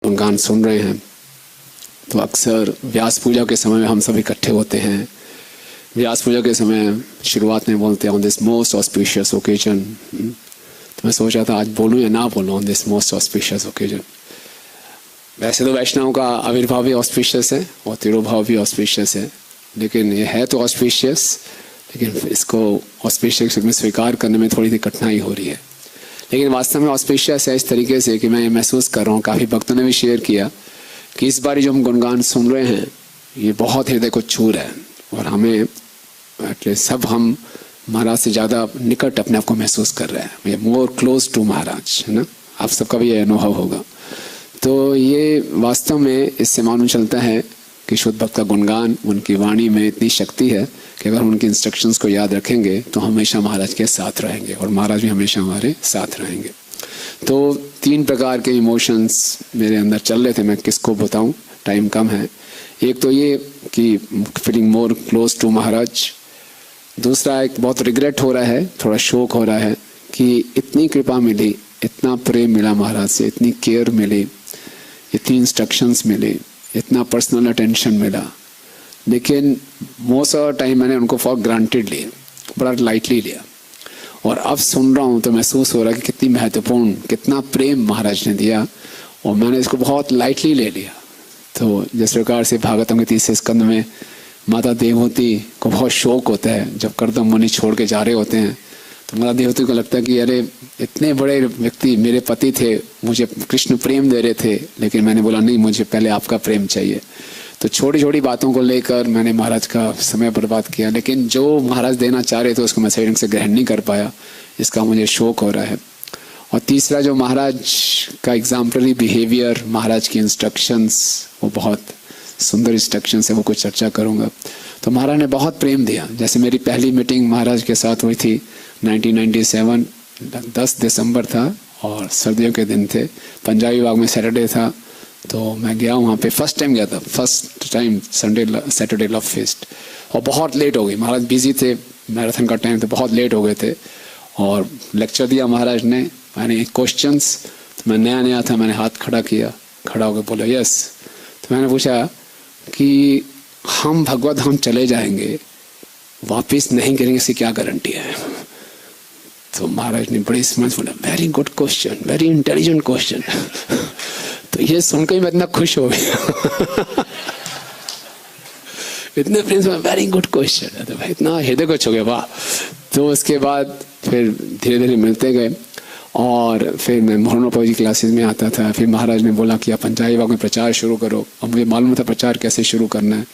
गुणगान सुन रहे हैं तो अक्सर व्यास पूजा के समय में हम सब इकट्ठे होते हैं। व्यास पूजा के समय शुरुआत में बोलते हैं on this most auspicious occasion. तो मैं सोचा था आज बोलूँ या ना बोलूँ on this most auspicious occasion. वैसे तो वैष्णव का आविर्भाव भी ऑस्पिशियस है और तिरुभाव भी ऑस्पिशियस है, लेकिन ये है तो ऑस्पिशियस, लेकिन इसको ऑस्पिशियस में स्वीकार करने में थोड़ी सी कठिनाई हो रही है। लेकिन वास्तव में ऑस्पिशियस है इस तरीके से कि मैं ये महसूस कर रहा हूँ, काफ़ी भक्तों ने भी शेयर किया कि इस बार जो हम गुणगान सुन रहे हैं ये बहुत हृदय को छू रहा है और हमें एटलीस्ट सब हम महाराज से ज़्यादा निकट अपने आप को महसूस कर रहे हैं। वी मोर क्लोज टू महाराज, है ना। आप सबका भी ये अनुभव होगा। तो ये वास्तव में इससे मालूम चलता है कि शुद्ध भक्त का गुणगान, उनकी वाणी में इतनी शक्ति है कि अगर हम उनकी इंस्ट्रक्शंस को याद रखेंगे तो हमेशा महाराज के साथ रहेंगे और महाराज भी हमेशा हमारे साथ रहेंगे। तो 3 प्रकार के इमोशंस मेरे अंदर चल रहे थे, मैं किसको बताऊं, टाइम कम है। एक तो ये कि फीलिंग मोर क्लोज टू महाराज। दूसरा एक बहुत रिग्रेट हो रहा है, थोड़ा शोक हो रहा है कि इतनी कृपा मिली, इतना प्रेम मिला महाराज से, इतनी केयर मिली, इतनी इंस्ट्रक्शंस मिली, इतना पर्सनल अटेंशन मिला, लेकिन मोस्ट ऑफ द टाइम मैंने उनको फॉर ग्रांटेड लिया, बड़ा लाइटली लिया। और अब सुन रहा हूँ तो महसूस हो रहा है कि कितनी महत्वपूर्ण, कितना प्रेम महाराज ने दिया और मैंने इसको बहुत लाइटली ले लिया। तो जिस प्रकार से भागवतम के 30 स्कंद में माता देवहूति को बहुत शौक होता है जब कर्दम मुनि छोड़ के जा रहे होते हैं, तो माता देवहूति को लगता है कि अरे इतने बड़े व्यक्ति मेरे पति थे, मुझे कृष्ण प्रेम दे रहे थे, लेकिन मैंने बोला नहीं, मुझे पहले आपका प्रेम चाहिए। तो छोटी छोटी बातों को लेकर मैंने महाराज का समय बर्बाद किया, लेकिन जो महाराज देना चाह रहे थे उसको मैं सही ढंग से ग्रहण नहीं कर पाया, इसका मुझे शौक हो रहा है। और तीसरा जो महाराज का एग्जाम्पलरी बिहेवियर, महाराज की इंस्ट्रक्शंस, वो बहुत सुंदर इंस्ट्रक्शंस है, वो कुछ चर्चा करूँगा। तो महाराज ने बहुत प्रेम दिया। जैसे मेरी पहली मीटिंग महाराज के साथ हुई थी 1997, 10 दिसंबर था और सर्दियों के दिन थे, पंजाबी बाग में सैटरडे था। तो मैं गया वहाँ पे, फर्स्ट टाइम गया था, first time Saturday love fest, और बहुत लेट हो गई। महाराज बिजी थे, मैराथन का टाइम तो बहुत लेट हो गए थे और लेक्चर दिया महाराज ने। मैंने क्वेश्चंस, तो मैं नया था, मैंने हाथ खड़ा किया, खड़ा होकर बोला यस। तो मैंने पूछा कि हम भगवत धाम चले जाएंगे, वापस नहीं करेंगे, इसकी क्या गारंटी है। तो महाराज ने बड़ी स्मार्ट बोला very good question, very intelligent question. तो ये सुनकर मैं इतना खुश हो गया इतने प्रेम से, वेरी गुड क्वेश्चन। तो भाई इतना हृदय को छू गया, वाह। तो उसके बाद फिर धीरे धीरे मिलते गए और फिर मैं मोहनोपाजी क्लासेस में आता था। फिर महाराज ने बोला कि आप पंजाबी बाग में प्रचार शुरू करो। अब मुझे मालूम था प्रचार कैसे शुरू करना है,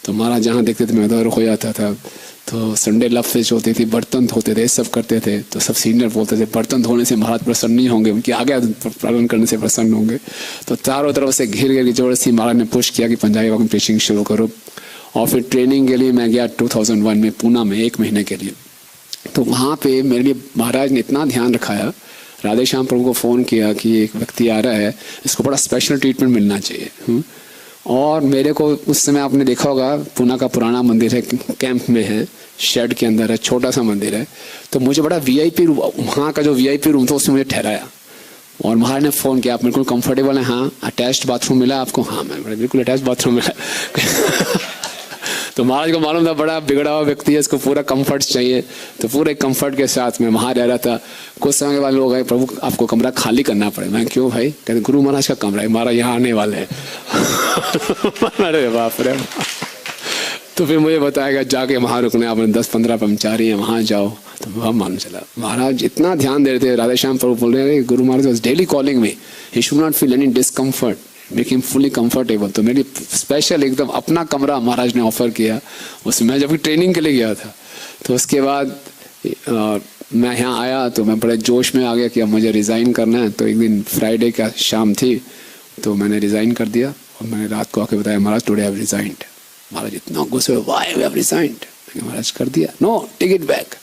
तो महाराज जहाँ देखते थे मैं उधर हो जाता था। तो संडे लव फेस्ट होती थी, बर्तन धोते थे, सब करते थे। तो सब सीनियर बोलते थे बर्तन धोने से महाराज प्रसन्न नहीं होंगे, उनकी आगे पालन करने से प्रसन्न होंगे। तो चारों तरफ से घिर जबरदस्ती महाराज ने पुश किया कि पंजाबी बाग में प्रीचिंग शुरू करो। और फिर ट्रेनिंग के लिए मैं गया 2001 में पूना में 1 महीने के लिए। तो वहाँ पे मेरे लिए महाराज ने इतना ध्यान रखाया, राधे श्याम प्रभु को फ़ोन किया कि एक व्यक्ति आ रहा है, इसको बड़ा स्पेशल ट्रीटमेंट मिलना चाहिए। और मेरे को उस समय आपने देखा होगा, पूना का पुराना मंदिर है, कैंप में है, शेड के अंदर है, छोटा सा मंदिर है। तो मुझे बड़ा वीआईपी रूम, वहाँ का जो वीआईपी रूम था उसमें मुझे ठहराया और महाराज ने फ़ोन किया, आप बिल्कुल कंफर्टेबल हैं? हाँ। अटैच्ड बाथरूम मिला आपको? हाँ। मैं बिल्कुल अटैच्ड बाथरूम मिला तो महाराज को मालूम था बड़ा बिगड़ा हुआ व्यक्ति है, इसको पूरा कंफर्ट चाहिए। तो पूरे कंफर्ट के साथ मैं वहाँ रह रहा था। कुछ समय के बाद लोग आए, प्रभु आपको कमरा खाली करना पड़े। मैं क्यों भाई? कहते गुरु महाराज का कमरा है, महाराज यहाँ आने वाले हैं अरे बाप रे। तो फिर मुझे बताया जाके वहाँ रुकना, आपने 10-15 कर्मचारी हैं, वहाँ जाओ। तो वह मालूम चला महाराज इतना ध्यान दे रहे थे। राधे श्याम प्रभु बोल रहे हैं Guru Maharaj was daily calling me, he should not feel any discomfort, make him fully comfortable. तो मेरी स्पेशल एकदम अपना कमरा महाराज ने ऑफर किया उसमें, मैं जब ट्रेनिंग के लिए गया था। तो उसके बाद मैं यहाँ आया तो मैं बड़े जोश में आ गया कि अब मुझे रिज़ाइन करना है। तो एक दिन फ्राइडे का शाम थी, तो मैंने रिज़ाइन कर दिया और मैंने रात को आके बताया महाराज टुडे आई हैव रिज़ाइंड। महाराज इतना गुस्से, व्हाई यू हैव रिज़ाइंड? महाराज कर दिया, नो टेक इट बैक।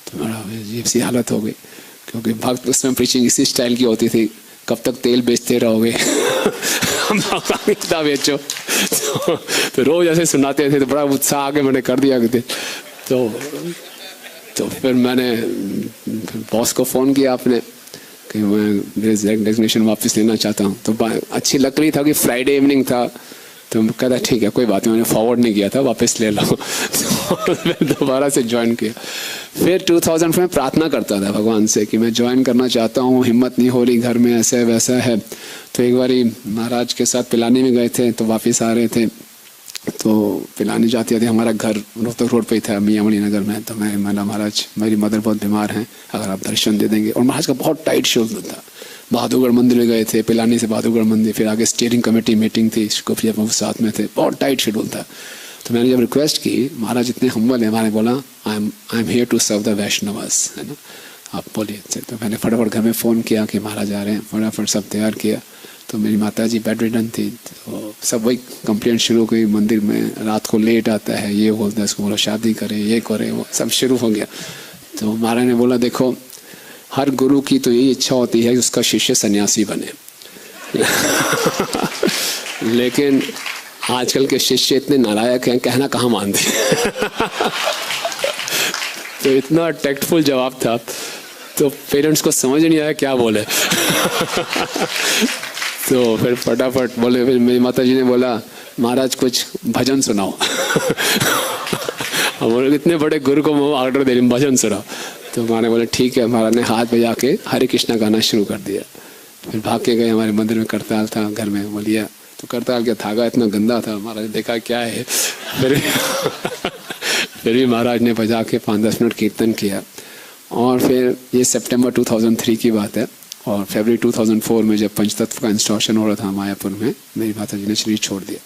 तो मेरा अजीब सी हालत हो गई, क्योंकि भक्त उसमें प्रीचिंग इसी स्टाइल की होती थी, कब तक तेल बेचते रहोगे कितना बेचो। तो रोज ऐसे सुनाते थे, तो बड़ा उत्साह आके मैंने कर दिया। तो फिर मैंने बॉस को फ़ोन किया अपने, कि मैं डेजिग्नेशन वापस लेना चाहता हूँ। तो अच्छी लग रही था कि फ्राइडे इवनिंग था, तो कहता ठीक है कोई बात नहीं, मैंने फॉरवर्ड नहीं किया था, वापस ले लो। तो मैं दोबारा से ज्वाइन किया। फिर 2000 में प्रार्थना करता था भगवान से कि मैं ज्वाइन करना चाहता हूँ, हिम्मत नहीं हो रही, घर में ऐसा है वैसा है। तो एक बारी महाराज के साथ पिलानी में गए थे, तो वापस आ रहे थे, तो पिलानी जाते थे, हमारा घर रोहतक रोड पे ही था मियाँ मणि नगर में। तो मैं महाराज मेरी मदर बहुत बीमार हैं, अगर आप दर्शन दे देंगे। और महाराज का बहुत टाइट शेड्यूल था। बहादुरगढ़ मंदिर में गए थे, पिलानी से बहादुरगढ़ मंदिर, फिर आगे स्टीयरिंग कमेटी मीटिंग थी, कुफिया प्रभु साथ में थे, बहुत टाइट शेड्यूल था। तो मैंने जब रिक्वेस्ट की, महाराज इतने हम्बल है, हमारे बोला I am here to serve the Vaishnavas, है ना, आप बोलिए। तो मैंने फटाफट घर में फ़ोन किया कि महाराज आ रहे हैं, फटाफट सब तैयार किया। तो मेरी माता जी बेड रिडन थी, तो सब वही कंप्लेंट शुरू हुई, मंदिर में रात को लेट आता है, ये बोलता है, इसको बोला शादी करे, ये करे, वो सब शुरू हो गया। तो महाराज ने बोला देखो, हर गुरु की तो यही इच्छा होती है कि उसका शिष्य सन्यासी बने। लेकिन आजकल के शिष्य इतने नालायक हैं, कहना कहाँ मानते हैं। तो इतना टैक्टफुल जवाब था, तो पेरेंट्स को समझ नहीं आया क्या बोले। तो फिर फटाफट बोले, फिर मेरी माता जी ने बोला महाराज कुछ भजन सुनाओ। हम इतने बड़े गुरु को ऑर्डर दे रहे भजन सुनाओ। तो महाराज बोले ठीक है। महाराज ने हाथ बजा के हरे कृष्णा गाना शुरू कर दिया। फिर भाग के गए, हमारे मंदिर में करताल था घर में, बोलिए तो करताल क्या, धागा इतना गंदा था। महाराज ने देखा क्या है, फिर भी महाराज ने बजा के 5-10 मिनट कीर्तन किया। और फिर ये सितंबर 2003 की बात है। और फरवरी 2004 में जब पंचतत्व का इंस्टॉलेशन हो रहा था मायापुर में, मेरी माता जी ने शरीर छोड़ दिया।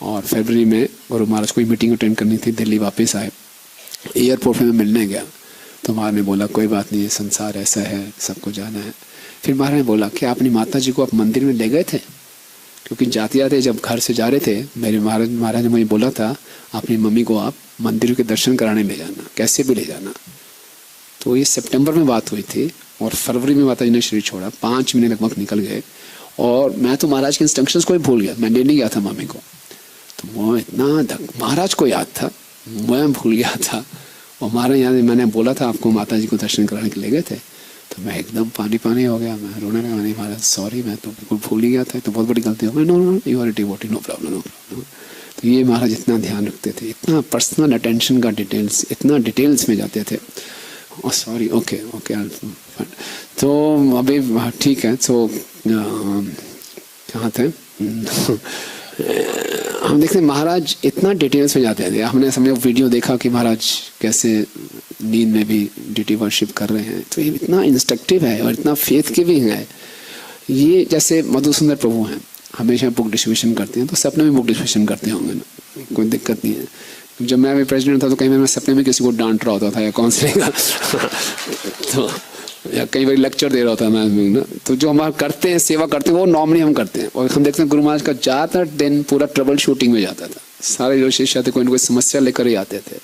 और फरवरी में गुरु महाराज को मीटिंग अटेंड करनी थी, दिल्ली वापस आए। एयरपोर्ट में मिलने गया, तो महाराज ने बोला कोई बात नहीं, ये संसार ऐसा है, सबको जाना है। फिर महाराज ने बोला कि अपनी माता जी को आप मंदिर में ले गए थे, क्योंकि जाते जाते जब घर से जा रहे थे, मेरे महाराज ने मुझे बोला था अपनी मम्मी को आप मंदिर के दर्शन कराने ले जाना, कैसे भी ले जाना। तो ये सितंबर में बात हुई थी और फरवरी में माता जी ने शरीर छोड़ा। 5 महीने लगभग निकल गए और मैं तो महाराज के इंस्ट्रक्शंस को ही भूल गया, मैं लेने गया था मम्मी को। तो वो इतना महाराज को याद था, मैं भूल गया था। और महाराज याद, मैंने बोला था आपको माता जी को दर्शन कराने के ले गए थे, तो मैं एकदम पानी हो गया, मैं रोने लगा, नहीं महाराज सॉरी, मैं तो बिल्कुल भूल ही गया था, तो बहुत बड़ी गलती हो गई। No you are devotee, no problem. तो ये महाराज इतना ध्यान रखते थे, इतना पर्सनल अटेंशन का डिटेल्स, इतना डिटेल्स में जाते थे। Oh sorry, okay. तो अभी ठीक है। तो कहाँ थे हम देखते हैं, महाराज इतना डिटेल्स में जाते थे। हमने समझो वीडियो देखा कि महाराज कैसे नींद में भी डीटी वर्शिप कर रहे हैं, तो ये इतना इंस्ट्रक्टिव है और इतना फेथ गिविंग है। ये जैसे मधुसूदन प्रभु हैं, हमेशा बुक डिस्ट्रीब्यूशन करते हैं, तो सपने में बुक डिस्ट्रीब्यूशन करते होंगे ना, कोई दिक्कत नहीं है। जब मैं भी प्रेसिडेंट था तो कई बार मैं सपने में किसी को डांट रहा होता था या काउंसलिंग का तो या कई बार लेक्चर दे रहा होता मैं ना। तो जो हम करते हैं, सेवा करते हैं, वो नॉर्मली हम करते हैं। और हम देखते हैं गुरु महाराज का ज़्यादातर दिन पूरा ट्रबल शूटिंग में जाता था। सारे जो शिष्य थे कोई ना कोई समस्या लेकर ही आते थे।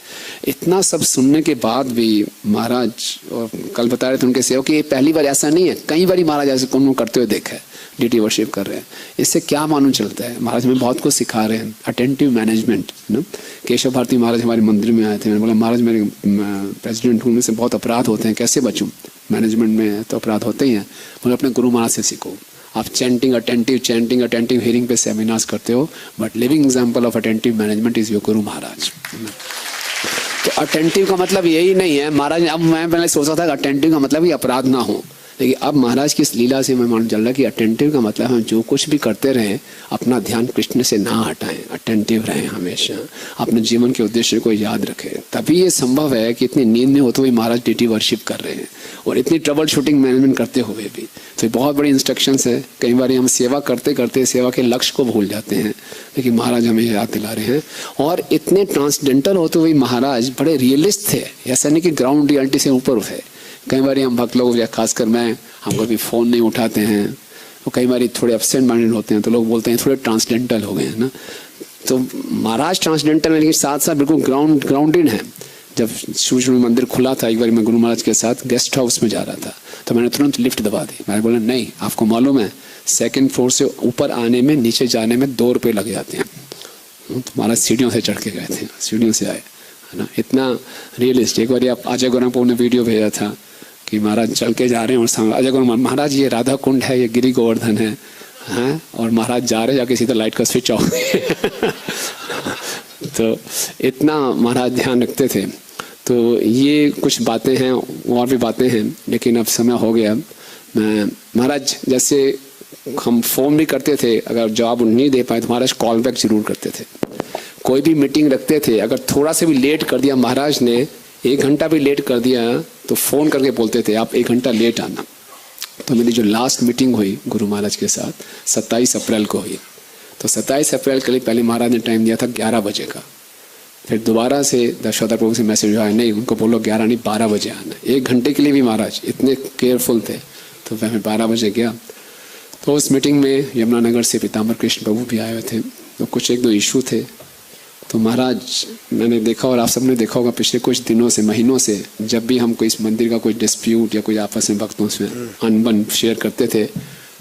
इतना सब सुनने के बाद भी महाराज, और कल बता रहे थे उनके सेवक कि ये पहली बार ऐसा नहीं है, कई बार महाराज ऐसे कौन करते हुए देखा है, डीटी वर्शिप कर रहे हैं। इससे क्या मालूम चलता है, महाराज हमें बहुत कुछ सिखा रहे हैं। अटेंटिव मैनेजमेंट ना। केशव भारती महाराज हमारे मंदिर में आए थे, मैंने बोला महाराज मेरे प्रेसिडेंट हूँ, में से बहुत अपराध होते हैं, कैसे बचूँ? मैनेजमेंट में तो अपराध होते ही हैं। बोले अपने गुरु महाराज से सीखो। आप चैंटिंग अटेंटिव हियरिंग पे सेमिनार्स करते हो, but living example of attentive management is your Guru Maharaj. तो अटेंटिव का मतलब यही नहीं है महाराज, अब मैं पहले सोचा था कि अटेंटिव का मतलब ये अपराध ना हो, लेकिन अब महाराज की इस लीला से मैं मालूम चल रहा कि अटेंटिव का मतलब हम जो कुछ भी करते रहें अपना ध्यान कृष्ण से ना हटाएं, अटेंटिव रहें, हमेशा अपने जीवन के उद्देश्य को याद रखें। तभी ये संभव है कि इतनी नींद में होते हुए महाराज डीटी वर्शिप कर रहे हैं और इतनी ट्रबल शूटिंग मैनेजमेंट करते हुए भी। तो ये बहुत बड़ी इंस्ट्रक्शंस है। कई बार हम सेवा करते करते सेवा के लक्ष्य को भूल जाते हैं, लेकिन महाराज हमें याद दिला रहे हैं। और इतने ट्रांसडेंटल होते हुए महाराज बड़े रियलिस्ट थे, ऐसा नहीं कि ग्राउंड रियलिटी से ऊपर उठे। कई बार हम भक्त लोग, या खासकर मैं, हम कभी फ़ोन नहीं उठाते हैं, तो कई बार थोड़े एब्सेंट माइंडेड होते हैं, तो लोग बोलते हैं थोड़े ट्रांसडेंटल हो गए हैं ना। तो महाराज ट्रांसडेंटल है, लेकिन साथ साथ बिल्कुल ग्राउंडेड है। जब सूर्य मंदिर खुला था, एक बार मैं गुरु महाराज के साथ गेस्ट हाउस में जा रहा था, तो मैंने तुरंत लिफ्ट दबा दी। मैंने बोला नहीं, आपको मालूम है 2nd फ्लोर से ऊपर आने में, नीचे जाने में 2 रुपये लग जाते हैं। तो महाराज सीढ़ियों से चढ़ के गए थे, सीढ़ियों से आए, है ना। इतना रियलिस्ट। एक बार आप अजय गोरखपुर ने वीडियो भेजा था कि महाराज चल के जा रहे हैं और सामने अजय गुरु महाराज ये राधा कुंड है, ये गिरी गोवर्धन है, हैं, और महाराज जा रहे जाके सीधा लाइट का स्विच ऑफ तो इतना महाराज ध्यान रखते थे। तो ये कुछ बातें हैं, और भी बातें हैं, लेकिन अब समय हो गया। मैं महाराज जैसे हम फ़ोन भी करते थे, अगर जवाब नहीं दे पाए तो महाराज कॉल बैक जरूर करते थे। कोई भी मीटिंग रखते थे, अगर थोड़ा सा भी लेट कर दिया महाराज ने, 1 घंटा भी लेट कर दिया तो फ़ोन करके बोलते थे आप 1 घंटा लेट आना। तो मेरी जो लास्ट मीटिंग हुई गुरु महाराज के साथ 27 अप्रैल को हुई। तो 27 अप्रैल के लिए पहले महाराज ने टाइम दिया था 11 बजे का, फिर दोबारा से दशवतार प्रभु से मैसेज आया, नहीं उनको बोलो 11 नहीं 12 बजे आना। 1 घंटे के लिए भी महाराज इतने केयरफुल थे। तो मैं 12 बजे गया। तो उस मीटिंग में यमुनानगर से पीताम्बर कृष्ण प्रभु भी आए हुए थे। तो कुछ 1-2 इशू थे। तो महाराज मैंने देखा और आप सबने देखा होगा पिछले कुछ दिनों से, महीनों से, जब भी हम कोई इस मंदिर का कोई डिस्प्यूट या कोई आपस में भक्तों से अनबन शेयर करते थे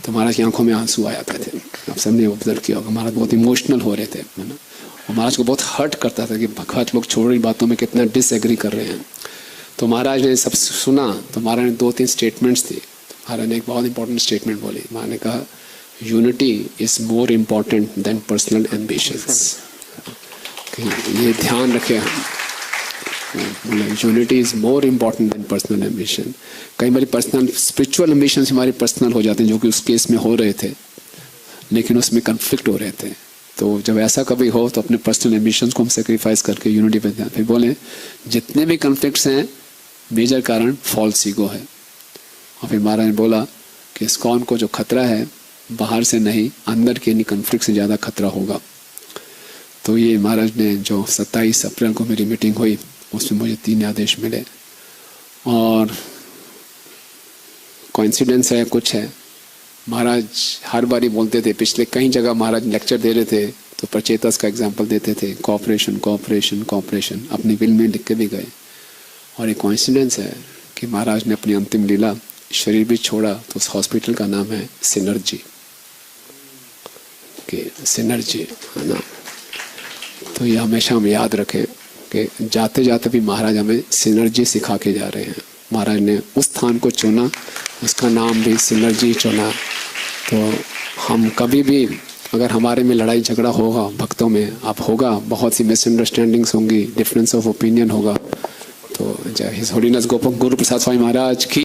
तो महाराज की आंखों में आंसू आ जाते थे। आप सबने ऑब्जर्व किया होगा, महाराज बहुत इमोशनल हो रहे थे, है ना। और महाराज को बहुत हर्ट करता था कि भक्त लोग छोड़ रही बातों में कितना डिसएग्री कर रहे हैं। तो महाराज ने सब सुना। तो महाराज ने 2-3 स्टेटमेंट्स दी। महाराज ने एक बहुत इंपॉर्टेंट स्टेटमेंट बोली। महाराज ने कहा unity is more important than personal ambitions. ये ध्यान रखें हम, unity is more important than personal ambition. कई बार पर्सनल स्पिरिचुअल एम्बिशन हमारे पर्सनल हो जाते हैं, जो कि उस केस में हो रहे थे, लेकिन उसमें कन्फ्लिक्ट हो रहे थे। तो जब ऐसा कभी हो तो अपने पर्सनल एम्बिशंस को हम सेक्रीफाइस करके यूनिटी पे ध्यान। फिर बोले जितने भी कन्फ्लिक्ट्स हैं मेजर कारण फॉल्स ईगो है। और फिर महाराज ने बोला कि इस्कॉन को जो खतरा है बाहर से नहीं, अंदर के नहीं कन्फ्लिक्ट से ज़्यादा खतरा होगा। तो ये महाराज ने जो 27 अप्रैल को मेरी मीटिंग हुई उसमें मुझे 3 आदेश मिले। और कोइंसिडेंस है कुछ है, महाराज हर बार ही बोलते थे, पिछले कई जगह महाराज लेक्चर दे रहे थे तो प्रचेतस का एग्जांपल देते थे, कोऑपरेशन कोऑपरेशन कोऑपरेशन, अपनी विल में लिख के भी गए। और एक कोइंसिडेंस है कि महाराज ने अपनी अंतिम लीला शरीर भी छोड़ा तो उस हॉस्पिटल का नाम है सिनर्जी, कि सिनर्जी, है ना। तो ये हमेशा हम याद रखें कि जाते जाते भी महाराज हमें सिनर्जी सिखा के जा रहे हैं। महाराज ने उस स्थान को चुना, उसका नाम भी सिनर्जी चुना। तो हम कभी भी अगर हमारे में लड़ाई झगड़ा होगा भक्तों में, अब होगा, बहुत सी मिसअंडरस्टैंडिंग्स होंगी, डिफरेंस ऑफ ओपिनियन होगा, तो जय हिज होलीनेस गोपक गुरु प्रसाद स्वामी महाराज की